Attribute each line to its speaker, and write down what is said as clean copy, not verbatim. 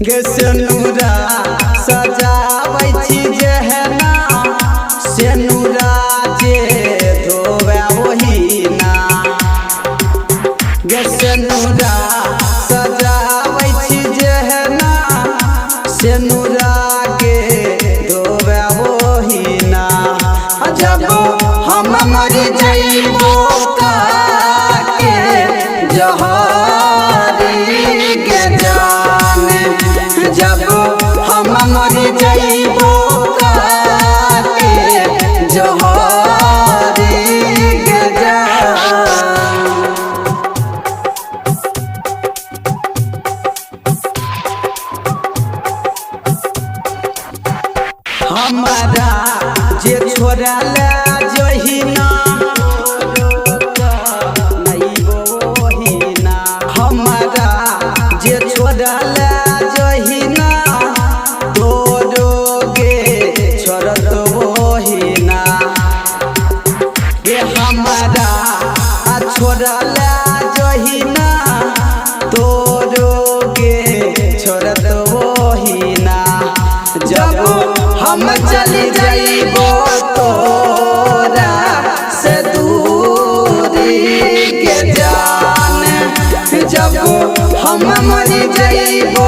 Speaker 1: गे सेनुरा सजाबै छी जेहना सेनुरा जे धोवे ओही ना गे सेनुरा सजाबै छी जेहना सेनुरा के धोवे ओही ना जब हम मर जइबो के जहरी के जान जब हम मर जइबो के जहरी के जान हमारा जे छोड़ा ले जही ना हमारा जे छोड़ा ले जही ना तोरोगे छोड़त वही ना ये हमारा छोड़ा ले जही ना तोरोगे छोड़त वही ना जब हम चली जाइबो तोरा से दूरी के जान जब हम मर जाइबो